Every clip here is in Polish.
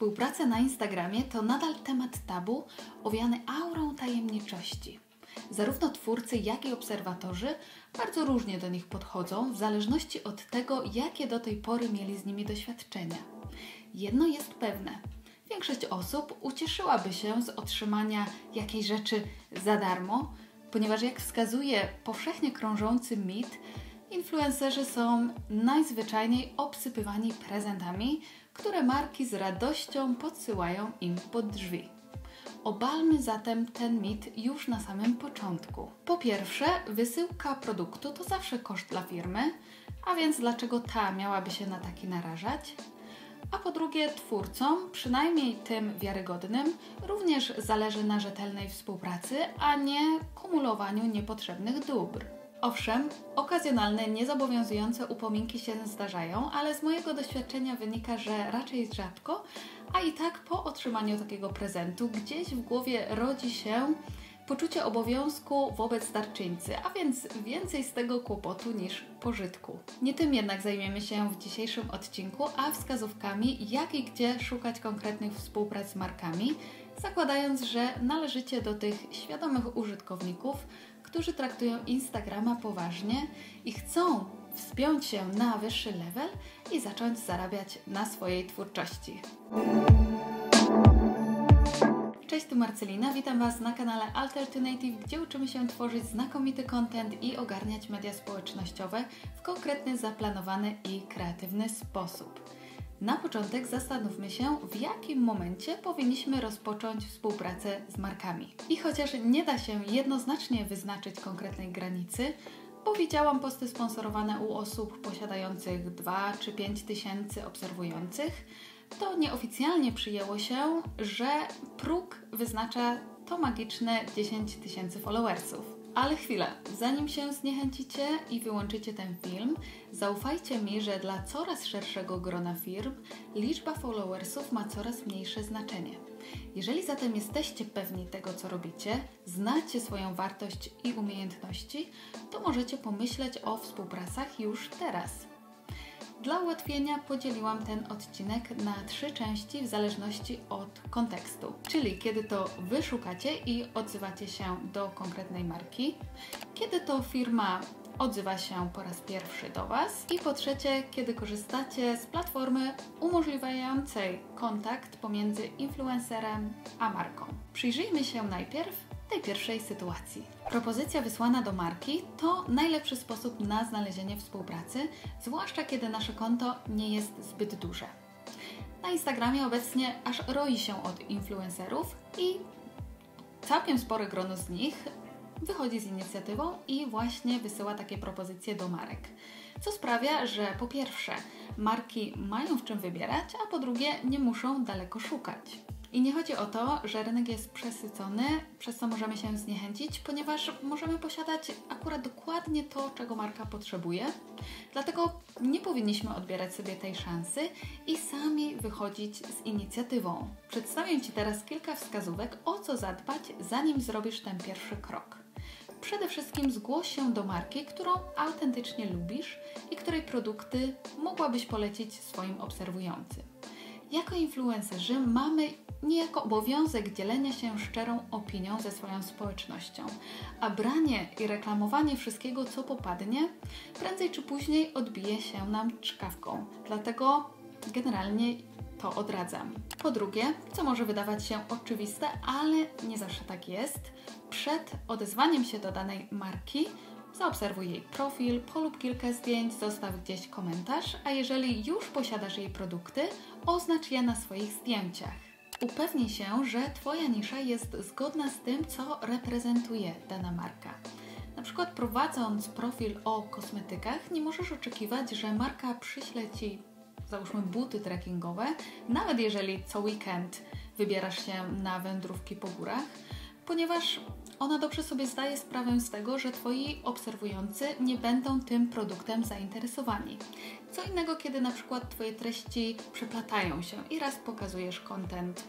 Współpraca na Instagramie to nadal temat tabu, owiany aurą tajemniczości. Zarówno twórcy, jak i obserwatorzy bardzo różnie do nich podchodzą, w zależności od tego, jakie do tej pory mieli z nimi doświadczenia. Jedno jest pewne. Większość osób ucieszyłaby się z otrzymania jakiejś rzeczy za darmo, ponieważ jak wskazuje powszechnie krążący mit, influencerzy są najzwyczajniej obsypywani prezentami, które marki z radością podsyłają im pod drzwi. Obalmy zatem ten mit już na samym początku. Po pierwsze, wysyłka produktu to zawsze koszt dla firmy, a więc dlaczego ta miałaby się na taki narażać? A po drugie, twórcom, przynajmniej tym wiarygodnym, również zależy na rzetelnej współpracy, a nie kumulowaniu niepotrzebnych dóbr. Owszem, okazjonalne, niezobowiązujące upominki się zdarzają, ale z mojego doświadczenia wynika, że raczej rzadko, a i tak po otrzymaniu takiego prezentu gdzieś w głowie rodzi się poczucie obowiązku wobec darczyńcy, a więc więcej z tego kłopotu niż pożytku. Nie tym jednak zajmiemy się w dzisiejszym odcinku, a wskazówkami, jak i gdzie szukać konkretnych współprac z markami, zakładając, że należycie do tych świadomych użytkowników, którzy traktują Instagrama poważnie i chcą wspiąć się na wyższy level i zacząć zarabiać na swojej twórczości. Cześć, tu Marcelina, witam Was na kanale Alternative, gdzie uczymy się tworzyć znakomity content i ogarniać media społecznościowe w konkretny, zaplanowany i kreatywny sposób. Na początek zastanówmy się, w jakim momencie powinniśmy rozpocząć współpracę z markami. I chociaż nie da się jednoznacznie wyznaczyć konkretnej granicy, bo widziałam posty sponsorowane u osób posiadających 2 czy 5 tysięcy obserwujących, to nieoficjalnie przyjęło się, że próg wyznacza to magiczne 10 tysięcy followersów. Ale chwila, zanim się zniechęcicie i wyłączycie ten film, zaufajcie mi, że dla coraz szerszego grona firm liczba followersów ma coraz mniejsze znaczenie. Jeżeli zatem jesteście pewni tego, co robicie, znacie swoją wartość i umiejętności, to możecie pomyśleć o współpracach już teraz. Dla ułatwienia podzieliłam ten odcinek na 3 części w zależności od kontekstu. Czyli kiedy to Wy szukacie i odzywacie się do konkretnej marki, kiedy to firma odzywa się po raz pierwszy do Was i po trzecie, kiedy korzystacie z platformy umożliwiającej kontakt pomiędzy influencerem a marką. Przyjrzyjmy się najpierw tej pierwszej sytuacji. Propozycja wysłana do marki to najlepszy sposób na znalezienie współpracy, zwłaszcza kiedy nasze konto nie jest zbyt duże. Na Instagramie obecnie aż roi się od influencerów i całkiem spore grono z nich wychodzi z inicjatywą i właśnie wysyła takie propozycje do marek. Co sprawia, że po pierwsze marki mają w czym wybierać, a po drugie nie muszą daleko szukać. I nie chodzi o to, że rynek jest przesycony, przez co możemy się zniechęcić, ponieważ możemy posiadać akurat dokładnie to, czego marka potrzebuje. Dlatego nie powinniśmy odbierać sobie tej szansy i sami wychodzić z inicjatywą. Przedstawię Ci teraz kilka wskazówek, o co zadbać, zanim zrobisz ten pierwszy krok. Przede wszystkim zgłoś się do marki, którą autentycznie lubisz i której produkty mogłabyś polecić swoim obserwującym. Jako influencerzy mamy niejako obowiązek dzielenia się szczerą opinią ze swoją społecznością, a branie i reklamowanie wszystkiego, co popadnie, prędzej czy później odbije się nam czkawką. Dlatego generalnie to odradzam. Po drugie, co może wydawać się oczywiste, ale nie zawsze tak jest, przed odezwaniem się do danej marki zaobserwuj jej profil, polub kilka zdjęć, zostaw gdzieś komentarz, a jeżeli już posiadasz jej produkty, oznacz je na swoich zdjęciach. Upewnij się, że Twoja nisza jest zgodna z tym, co reprezentuje dana marka. Na przykład prowadząc profil o kosmetykach, nie możesz oczekiwać, że marka przyśle Ci, załóżmy, buty trekkingowe, nawet jeżeli co weekend wybierasz się na wędrówki po górach, ponieważ ona dobrze sobie zdaje sprawę z tego, że Twoi obserwujący nie będą tym produktem zainteresowani. Co innego, kiedy na przykład Twoje treści przeplatają się i raz pokazujesz content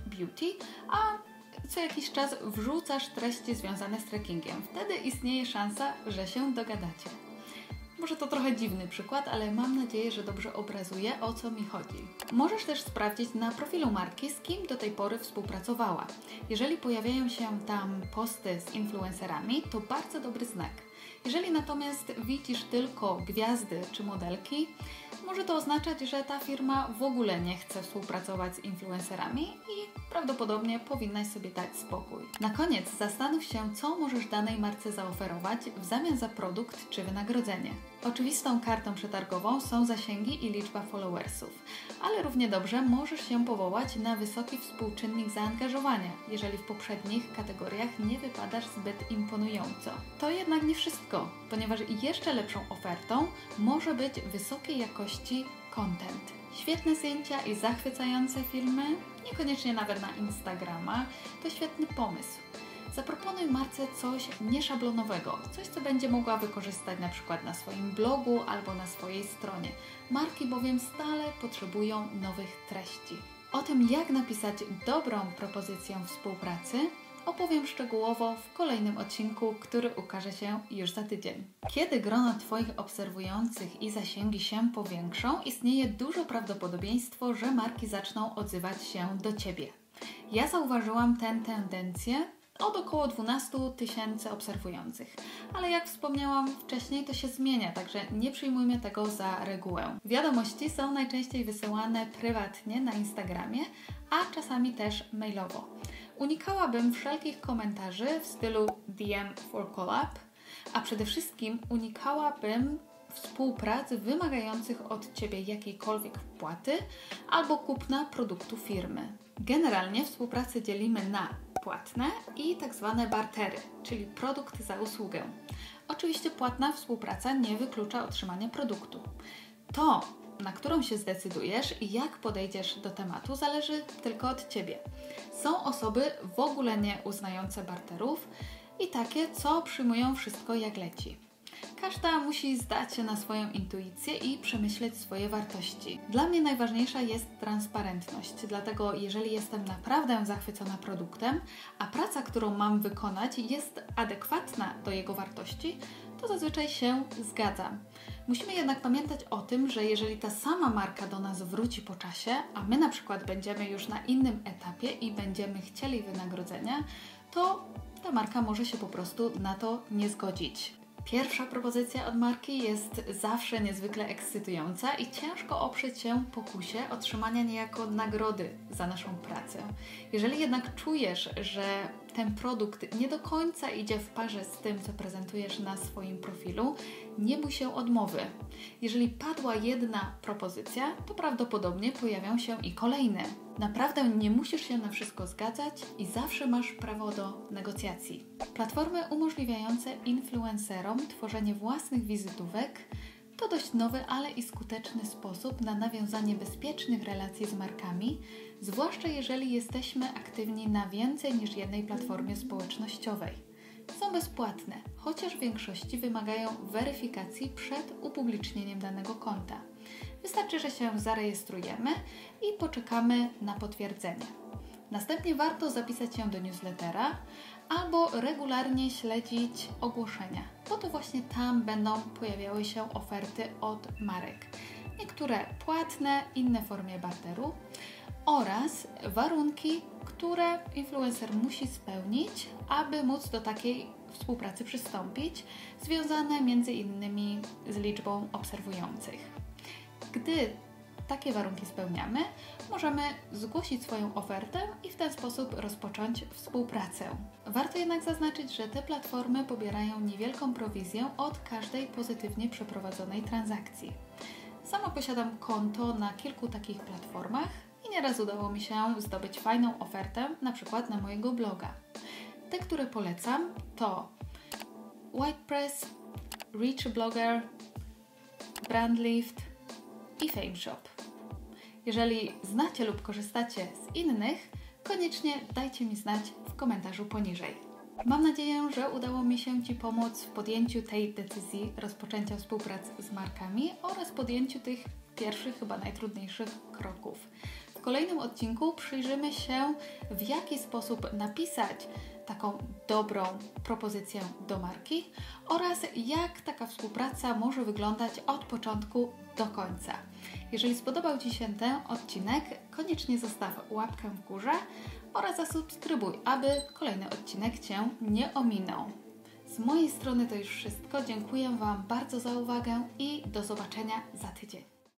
beauty, a co jakiś czas wrzucasz treści związane z trekkingiem. Wtedy istnieje szansa, że się dogadacie. Może to trochę dziwny przykład, ale mam nadzieję, że dobrze obrazuje, o co mi chodzi. Możesz też sprawdzić na profilu marki, z kim do tej pory współpracowała. Jeżeli pojawiają się tam posty z influencerami, to bardzo dobry znak. Jeżeli natomiast widzisz tylko gwiazdy czy modelki, może to oznaczać, że ta firma w ogóle nie chce współpracować z influencerami i prawdopodobnie powinnaś sobie dać spokój. Na koniec zastanów się, co możesz danej marce zaoferować w zamian za produkt czy wynagrodzenie. Oczywistą kartą przetargową są zasięgi i liczba followersów, ale równie dobrze możesz się powołać na wysoki współczynnik zaangażowania, jeżeli w poprzednich kategoriach nie wypadasz zbyt imponująco. To jednak nie wszystko, ponieważ jeszcze lepszą ofertą może być wysokiej jakości content. Świetne zdjęcia i zachwycające filmy, niekoniecznie nawet na Instagrama, to świetny pomysł. Zaproponuj marce coś nieszablonowego, coś co będzie mogła wykorzystać na przykład na swoim blogu albo na swojej stronie. Marki bowiem stale potrzebują nowych treści. O tym, jak napisać dobrą propozycję współpracy, opowiem szczegółowo w kolejnym odcinku, który ukaże się już za tydzień. Kiedy grono Twoich obserwujących i zasięgi się powiększą, istnieje duże prawdopodobieństwo, że marki zaczną odzywać się do Ciebie. Ja zauważyłam tę tendencję od około 12 000 obserwujących. Ale jak wspomniałam wcześniej, to się zmienia, także nie przyjmujmy tego za regułę. Wiadomości są najczęściej wysyłane prywatnie na Instagramie, a czasami też mailowo. Unikałabym wszelkich komentarzy w stylu DM for collab, a przede wszystkim unikałabym współprac wymagających od Ciebie jakiejkolwiek wpłaty albo kupna produktu firmy. Generalnie współpracę dzielimy na płatne i tak zwane bartery, czyli produkt za usługę. Oczywiście płatna współpraca nie wyklucza otrzymania produktu. To, na którą się zdecydujesz i jak podejdziesz do tematu, zależy tylko od Ciebie. Są osoby w ogóle nie uznające barterów i takie, co przyjmują wszystko jak leci. Każda musi zdać się na swoją intuicję i przemyśleć swoje wartości. Dla mnie najważniejsza jest transparentność, dlatego jeżeli jestem naprawdę zachwycona produktem, a praca, którą mam wykonać, jest adekwatna do jego wartości, to zazwyczaj się zgadzam. Musimy jednak pamiętać o tym, że jeżeli ta sama marka do nas wróci po czasie, a my na przykład będziemy już na innym etapie i będziemy chcieli wynagrodzenia, to ta marka może się po prostu na to nie zgodzić. Pierwsza propozycja od marki jest zawsze niezwykle ekscytująca i ciężko oprzeć się pokusie otrzymania niejako nagrody za naszą pracę. Jeżeli jednak czujesz, że ten produkt nie do końca idzie w parze z tym, co prezentujesz na swoim profilu, nie bój się odmowy. Jeżeli padła jedna propozycja, to prawdopodobnie pojawią się i kolejne. Naprawdę nie musisz się na wszystko zgadzać i zawsze masz prawo do negocjacji. Platformy umożliwiające influencerom tworzenie własnych wizytówek to dość nowy, ale i skuteczny sposób na nawiązanie bezpiecznych relacji z markami, zwłaszcza jeżeli jesteśmy aktywni na więcej niż jednej platformie społecznościowej. Są bezpłatne, chociaż w większości wymagają weryfikacji przed upublicznieniem danego konta. Wystarczy, że się zarejestrujemy i poczekamy na potwierdzenie. Następnie warto zapisać się do newslettera albo regularnie śledzić ogłoszenia, bo to właśnie tam będą pojawiały się oferty od marek. Niektóre płatne, inne w formie barteru oraz warunki, które influencer musi spełnić, aby móc do takiej współpracy przystąpić, związane m.in. z liczbą obserwujących. Gdy takie warunki spełniamy, możemy zgłosić swoją ofertę i w ten sposób rozpocząć współpracę. Warto jednak zaznaczyć, że te platformy pobierają niewielką prowizję od każdej pozytywnie przeprowadzonej transakcji. Sama posiadam konto na kilku takich platformach i nieraz udało mi się zdobyć fajną ofertę, na przykład na mojego bloga. Te, które polecam, to WhitePress, Reachblogger, Brandlift i FameShop. Jeżeli znacie lub korzystacie z innych, koniecznie dajcie mi znać w komentarzu poniżej. Mam nadzieję, że udało mi się Ci pomóc w podjęciu tej decyzji rozpoczęcia współpracy z markami oraz podjęciu tych pierwszych, chyba najtrudniejszych kroków. W kolejnym odcinku przyjrzymy się, w jaki sposób napisać taką dobrą propozycję do marki oraz jak taka współpraca może wyglądać od początku do końca. Jeżeli spodobał Ci się ten odcinek, koniecznie zostaw łapkę w górze oraz zasubskrybuj, aby kolejny odcinek Cię nie ominął. Z mojej strony to już wszystko. Dziękuję Wam bardzo za uwagę i do zobaczenia za tydzień.